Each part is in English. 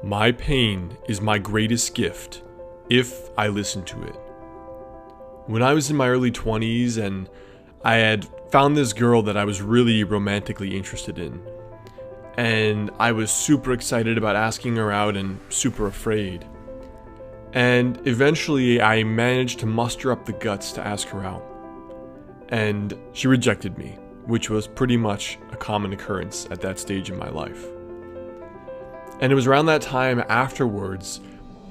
My pain is my greatest gift if I listen to it. When I was in my early 20s and I had found this girl that I was really romantically interested in, and I was super excited about asking her out and super afraid. And eventually I managed to muster up the guts to ask her out. And she rejected me, which was pretty much a common occurrence at that stage in my life. And it was around that time afterwards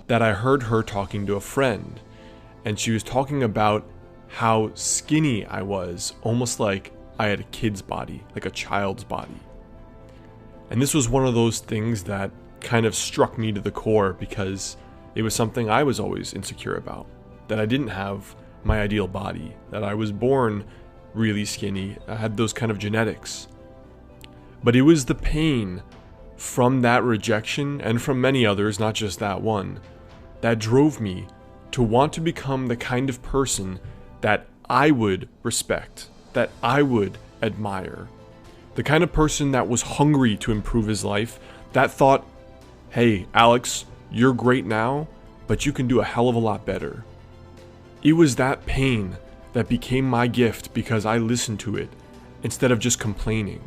that I heard her talking to a friend, and she was talking about how skinny I was, almost like I had a kid's body, like a child's body. And this was one of those things that kind of struck me to the core because it was something I was always insecure about, that I didn't have my ideal body, that I was born really skinny, I had those kind of genetics. But it was the pain from that rejection, and from many others, not just that one, that drove me to want to become the kind of person that I would respect, that I would admire. The kind of person that was hungry to improve his life, that thought, hey, Alex, you're great now, but you can do a hell of a lot better. It was that pain that became my gift because I listened to it instead of just complaining.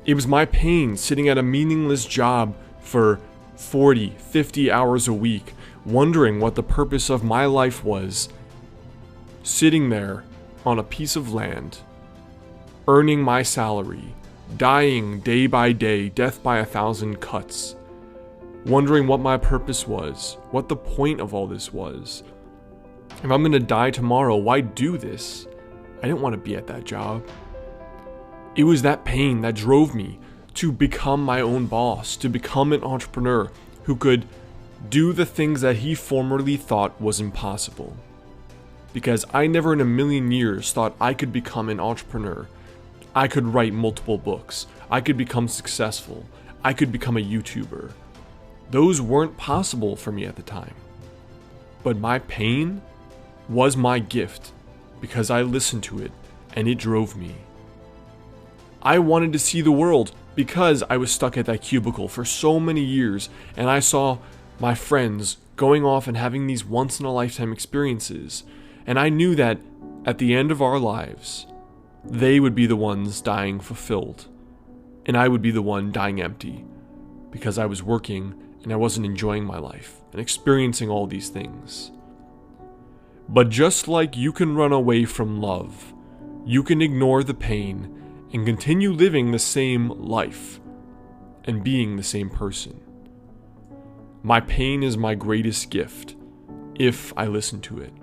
It was my pain sitting at a meaningless job for 40, 50 hours a week, wondering what the purpose of my life was, sitting there on a piece of land, earning my salary, dying day by day, death by 1,000 cuts, wondering what my purpose was, what the point of all this was. If I'm gonna die tomorrow, why do this? I didn't want to be at that job. It was that pain that drove me to become my own boss, to become an entrepreneur who could do the things that he formerly thought was impossible. Because I never in a million years thought I could become an entrepreneur. I could write multiple books. I could become successful. I could become a YouTuber. Those weren't possible for me at the time. But my pain was my gift because I listened to it and it drove me. I wanted to see the world because I was stuck at that cubicle for so many years, and I saw my friends going off and having these once-in-a-lifetime experiences, and I knew that at the end of our lives, they would be the ones dying fulfilled, and I would be the one dying empty because I was working and I wasn't enjoying my life and experiencing all these things. But just like you can run away from love, you can ignore the pain and continue living the same life and being the same person. My pain is my greatest gift if I listen to it.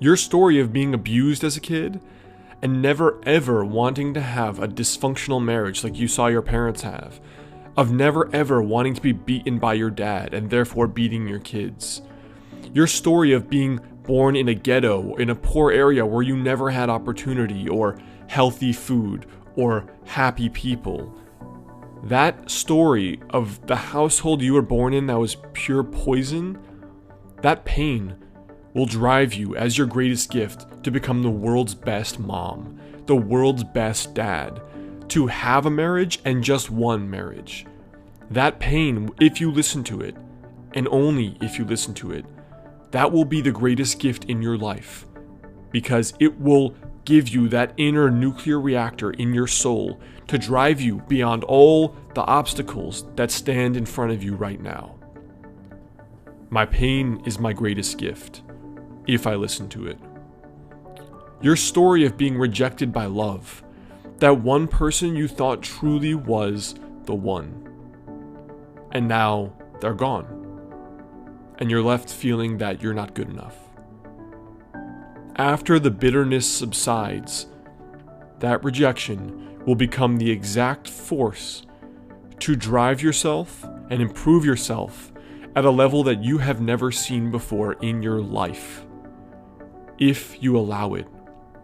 Your story of being abused as a kid and never ever wanting to have a dysfunctional marriage like you saw your parents have, of never ever wanting to be beaten by your dad and therefore beating your kids. Your story of being born in a ghetto, in a poor area where you never had opportunity or healthy food or happy people. That story of the household you were born in that was pure poison, that pain will drive you as your greatest gift to become the world's best mom, the world's best dad, to have a marriage and just one marriage. That pain, if you listen to it, and only if you listen to it, that will be the greatest gift in your life, because it will give you that inner nuclear reactor in your soul to drive you beyond all the obstacles that stand in front of you right now. My pain is my greatest gift, if I listen to it. Your story of being rejected by love, that one person you thought truly was the one, and now they're gone, and you're left feeling that you're not good enough. After the bitterness subsides, that rejection will become the exact force to drive yourself and improve yourself at a level that you have never seen before in your life. If you allow it,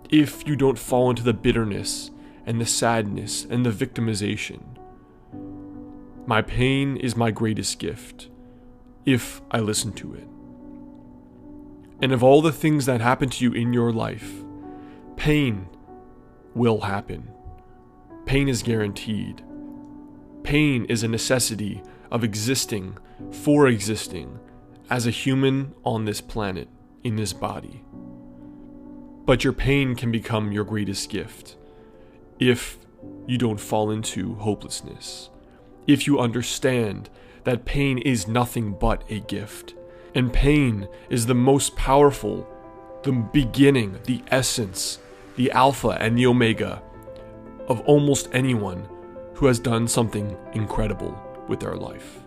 if you don't fall into the bitterness and the sadness and the victimization. My pain is my greatest gift, if I listen to it. And of all the things that happen to you in your life, pain will happen. Pain is guaranteed. Pain is a necessity of existing for existing as a human on this planet, in this body. But your pain can become your greatest gift if you don't fall into hopelessness. If you understand that pain is nothing but a gift, and pain is the most powerful, the beginning, the essence, the alpha and the omega of almost anyone who has done something incredible with their life.